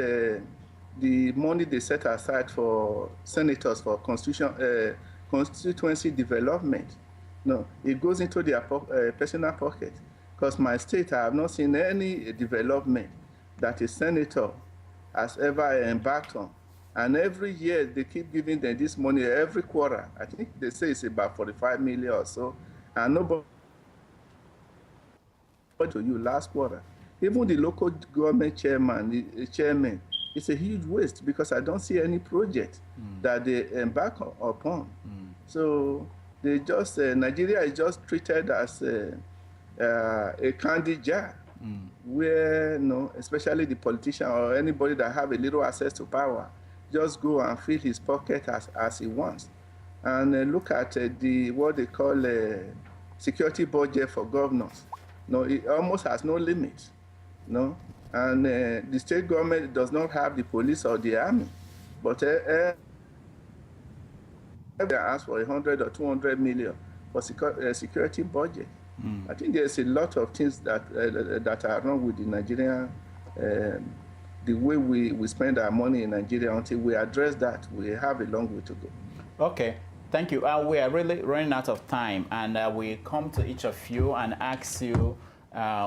the money they set aside for senators for constituency development. No, it goes into their personal pocket. Because my state, I have not seen any development that a senator has ever embarked on. And every year they keep giving them this money every quarter. I think they say it's about 45 million or so. And nobody to you last quarter. Even the local government chairman, it's a huge waste because I don't see any project that they embark upon. So they just Nigeria is just treated as a candy jar, where especially the politician or anybody that have a little access to power, just go and fill his pocket as he wants. And look at what they call security budget for governors. No, it almost has no limit. No, and the state government does not have the police or the army, but they ask for 100 or 200 million for security budget. I think there's a lot of things that are wrong with the Nigerian, the way we spend our money in Nigeria. Until we address that, we have a long way to go. Okay, thank you. We are really running out of time, and we come to each of you and ask you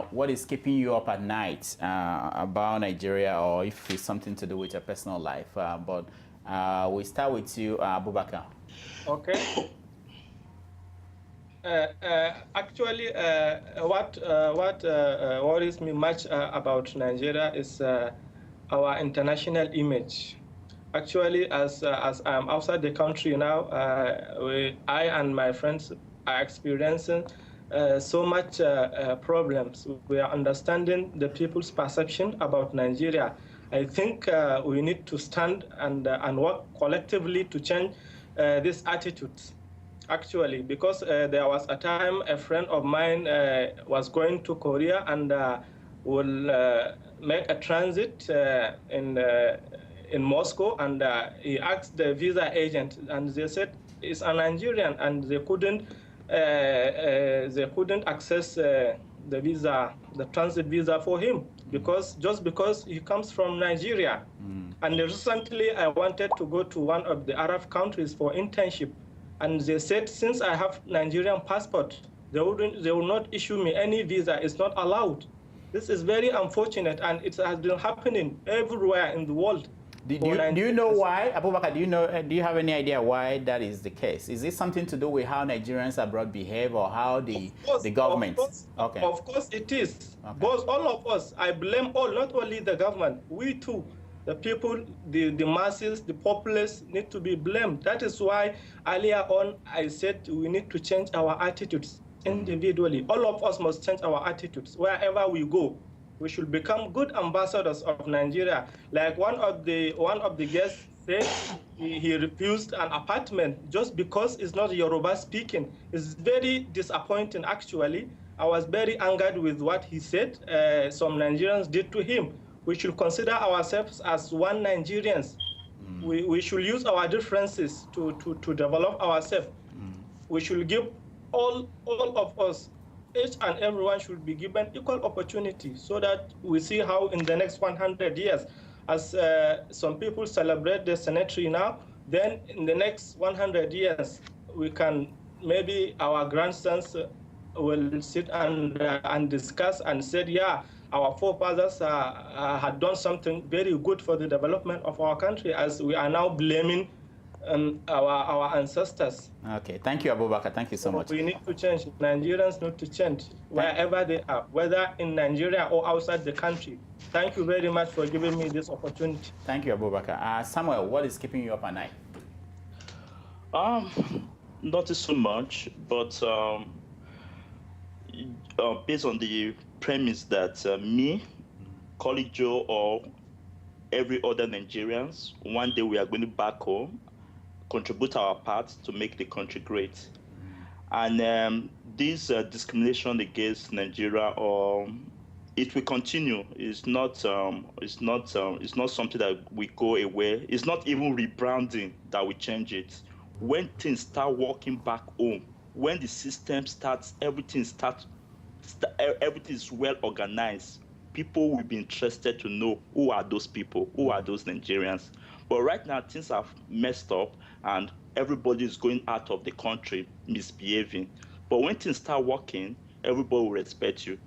what is keeping you up at night about Nigeria, or if it's something to do with your personal life. But we start with you, Abubakar. Okay. Actually, what worries me much about Nigeria is our international image. Actually, as I'm outside the country now, I and my friends are experiencing so much problems. We are understanding the people's perception about Nigeria. I think we need to stand and work collectively to change these attitudes. Actually, because there was a time a friend of mine was going to Korea and will make a transit in Moscow, and he asked the visa agent, and they said it's a Nigerian, and they couldn't access the transit visa for him just because he comes from Nigeria. And recently, I wanted to go to one of the Arab countries for internship, and they said since I have Nigerian passport, they will not issue me any visa. It's not allowed. This is very unfortunate, and it has been happening everywhere in the world. Do you know why, Abubakar? Do you have any idea why that is the case? Is it something to do with how Nigerians abroad behave, or how the government? Of course it is. Okay. Both, all of us. I blame all, not only the government. We too, the people, the masses, the populace need to be blamed. That is why earlier on I said we need to change our attitudes individually. All of us must change our attitudes wherever we go. We should become good ambassadors of Nigeria. Like one of the guests said, he refused an apartment just because it's not Yoruba speaking. It's very disappointing, actually. I was very angered with what he said some Nigerians did to him. We should consider ourselves as one Nigerians. We should use our differences to develop ourselves. We should give all of us, each and everyone should be given equal opportunity, so that we see how in the next 100 years, as some people celebrate the centenary now, then in the next 100 years, we can, maybe our grandsons will sit and discuss and say, yeah, our forefathers had done something very good for the development of our country, as we are now blaming our ancestors. Okay, thank you, Abubakar. Thank you so much. We need to change. Nigerians need to change wherever they are, whether in Nigeria or outside the country. Thank you very much for giving me this opportunity. Thank you, Abubakar. Samuel, what is keeping you up at night? Not so much, but based on the premise that me, colleague Joe, or every other Nigerians, one day we are going to back home, contribute our part to make the country great. And this discrimination against Nigeria, it will continue. It's not something that we go away. It's not even rebranding that will change it. When things start working back home, when the system starts, everything is well organized, people will be interested to know who are those people, who are those Nigerians. But right now, things have messed up, and everybody is going out of the country misbehaving. But when things start working, everybody will respect you.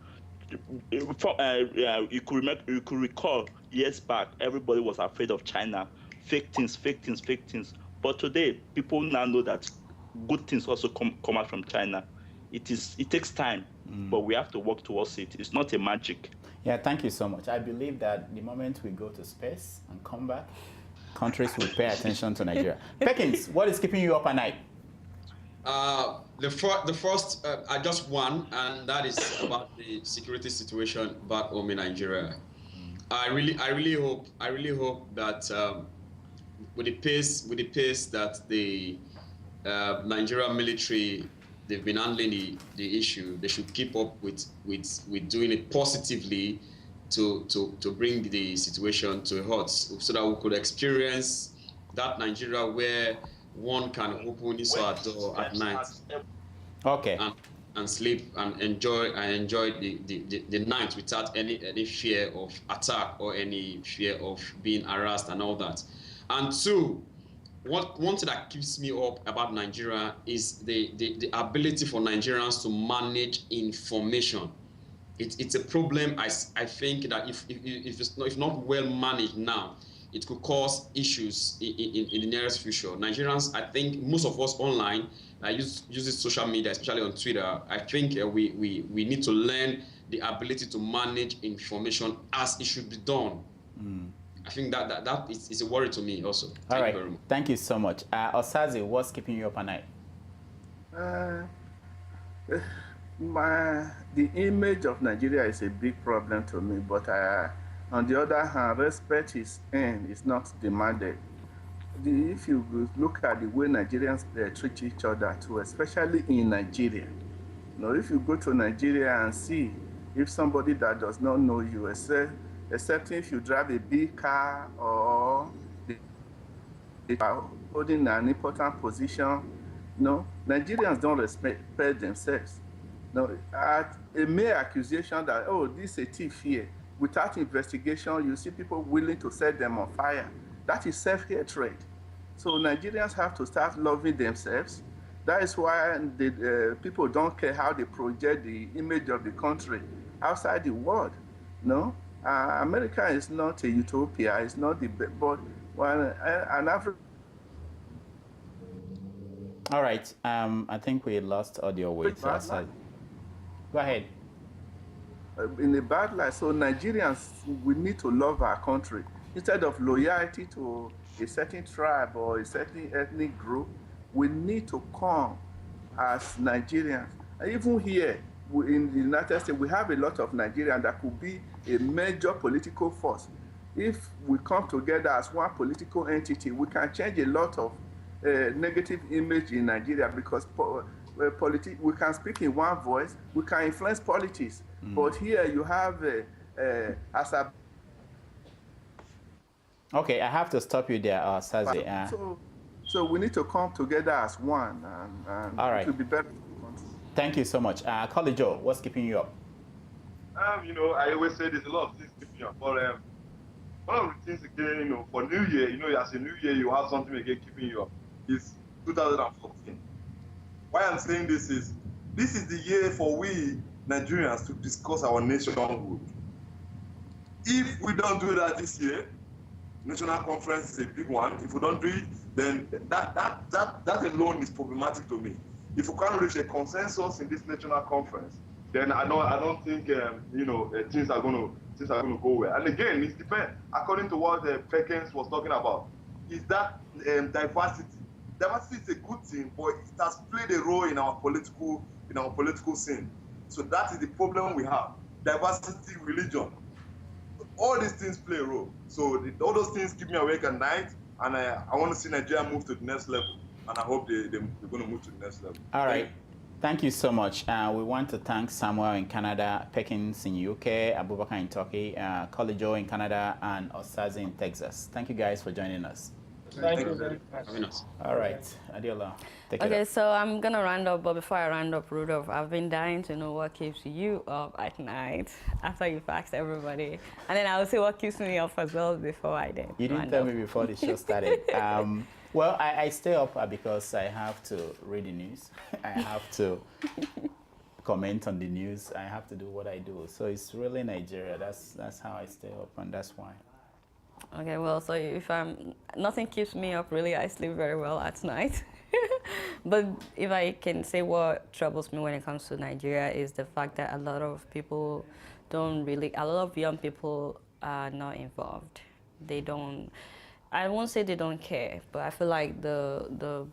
You could recall years back, everybody was afraid of China. Fake things. But today, people now know that good things also come out from China. It takes time, but we have to work towards it. It's not a magic. Yeah, thank you so much. I believe that the moment we go to space and come back, countries will pay attention to Nigeria. Perkins, what is keeping you up at night? The first, I just one, and that is about the security situation back home in Nigeria. I really hope that with the pace that the Nigerian military, they've been handling the issue, they should keep up with doing it positively to bring the situation to a halt, so that we could experience that Nigeria where one can open his door at night, okay, and sleep and enjoy the night without any fear of attack or any fear of being harassed and all that. And two, one thing that keeps me up about Nigeria is the ability for Nigerians to manage information. It's a problem. I think that if not well managed now, it could cause issues in the nearest future. Nigerians, I think most of us online uses social media, especially on Twitter. I think we need to learn the ability to manage information as it should be done. I think that is a worry to me also. All right. Thank you very much. Thank you so much. Osaze, what's keeping you up at night? The image of Nigeria is a big problem to me, but on the other hand, respect is earned, it's not demanded. If you look at the way Nigerians treat each other too, especially in Nigeria, if you go to Nigeria and see if somebody that does not know you, except if you drive a big car or they are holding an important position, Nigerians don't respect themselves. At a mere accusation that, oh, this is a thief here, without investigation, you see people willing to set them on fire. That is self-hatred. So Nigerians have to start loving themselves. That is why people don't care how they project the image of the country outside the world. America is not a utopia. It's not the best, but an African. All right. I think we lost audio with Osaze. Go ahead. In a bad light. So Nigerians, we need to love our country. Instead of loyalty to a certain tribe or a certain ethnic group, we need to come as Nigerians. And even here in the United States, we have a lot of Nigerians that could be a major political force. If we come together as one political entity, we can change a lot of negative image in Nigeria, because we can speak in one voice, we can influence politics. But here you have Okay, I have to stop you there, Osaze. So we need to come together as one, and all right. It will be better. Thank you so much. Collie Joe, what's keeping you up? I always say there's a lot of things keeping you up, but one of the things again, for New Year, as a New Year, you have something again keeping you up. Is 2014. Why I'm saying this is the year for we Nigerians to discuss our nationhood. If we don't do that this year, national conference is a big one. If we don't do it, then that alone is problematic to me. If we can't reach a consensus in this national conference, then I don't think things are going to go well. And again, it depends. According to what Perkins was talking about, is that diversity. Diversity is a good thing, but it has played a role in our political scene. So that is the problem we have. Diversity, religion, all these things play a role. So all those things keep me awake at night, and I want to see Nigeria move to the next level. And I hope they're going to move to the next level. All right. Thank you so much. We want to thank Samuel in Canada, Perkins in UK, Abubakar in Turkey, Collie Joe in Canada, and Osaze in Texas. Thank you guys for joining us. Thank you very much. All right. Adiola, take it Okay, up. so I'm going to round up, but before I round up, Rudolf, I've been dying to know what keeps you up at night after you've asked everybody. And then I'll say what keeps me up as well before I did. You didn't tell me before the show started. Well, I stay up because I have to read the news. I have to comment on the news. I have to do what I do. So it's really Nigeria. That's how I stay up, and that's why. Okay, well, so if nothing keeps me up really, I sleep very well at night. But if I can say what troubles me when it comes to Nigeria is the fact that a lot of people a lot of young people are not involved. I won't say they don't care, but I feel like the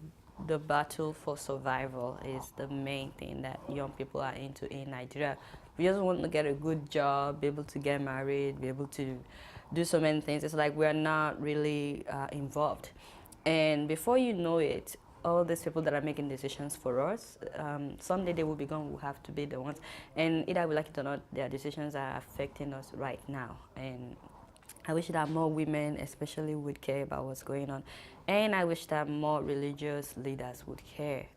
battle for survival is the main thing that young people are into in Nigeria. We just want to get a good job, be able to get married, be able to do so many things. It's like we're not really involved. And before you know it, all these people that are making decisions for us, someday they will be gone, we'll have to be the ones. And either we like it or not, their decisions are affecting us right now. And I wish that more women especially would care about what's going on. And I wish that more religious leaders would care.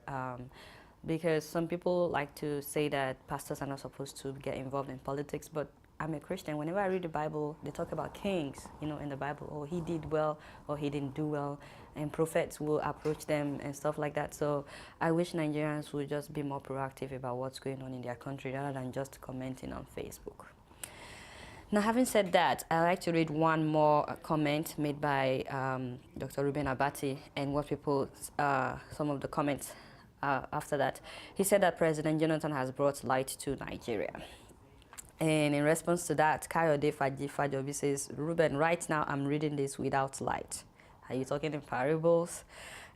Because some people like to say that pastors are not supposed to get involved in politics, but I'm a Christian. Whenever I read the Bible, they talk about kings, in the Bible. Oh, he did well, or he didn't do well. And prophets will approach them and stuff like that. So I wish Nigerians would just be more proactive about what's going on in their country rather than just commenting on Facebook. Now, having said that, I'd like to read one more comment made by Dr. Ruben Abati and what people, some of the comments after that. He said that President Jonathan has brought light to Nigeria. And in response to that, Kayode Fajobi says, Ruben, right now I'm reading this without light. Are you talking in parables?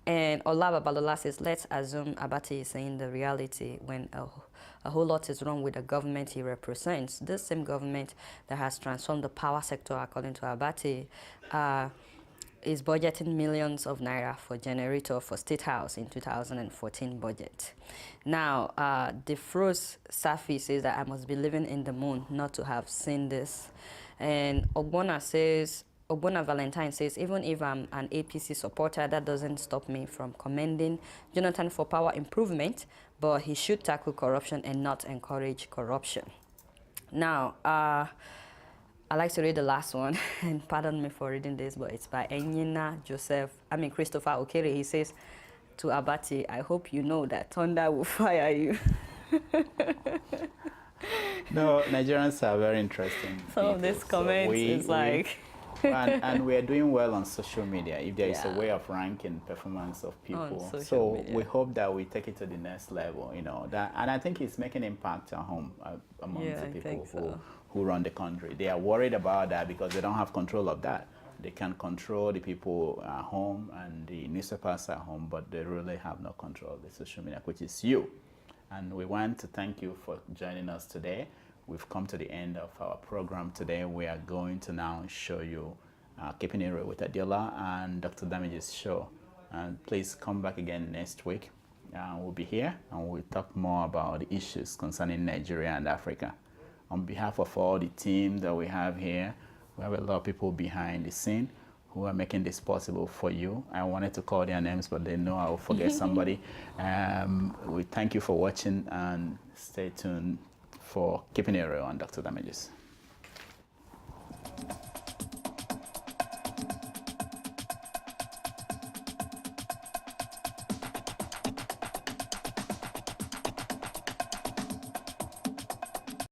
And Ola Babalola says, let's assume Abati is saying the reality when a whole lot is wrong with the government he represents. This same government that has transformed the power sector, according to Abati, is budgeting millions of naira for generator for State House in 2014 budget. Now, Defrost Safi says that I must be living in the moon not to have seen this. And Ogbonna Valentine says, even if I'm an APC supporter, that doesn't stop me from commending Jonathan for power improvement, but he should tackle corruption and not encourage corruption. Now, I like to read the last one, and pardon me for reading this, but it's by Christopher Okere. He says to Abati, I hope you know that thunder will fire you. No, Nigerians are very interesting. Some of these comments is like... and we are doing well on social media, if there is a way of ranking performance of people. So we hope that we take it to the next level, you know. And I think it's making impact at home among the people who run the country. They are worried about that because they don't have control of that. They can control the people at home and the newspapers at home, but they really have no control of the social media, which is you. And we want to thank you for joining us today. We've come to the end of our program today. We are going to now show you Keeping It Real with Adiola and Dr. Damage's show. And please come back again next week. We'll be here and we'll talk more about the issues concerning Nigeria and Africa. On behalf of all the team that we have here, we have a lot of people behind the scene who are making this possible for you. I wanted to call their names, but they know I will forget somebody. We thank you for watching and stay tuned for Keeping It Real on Dr. Damages.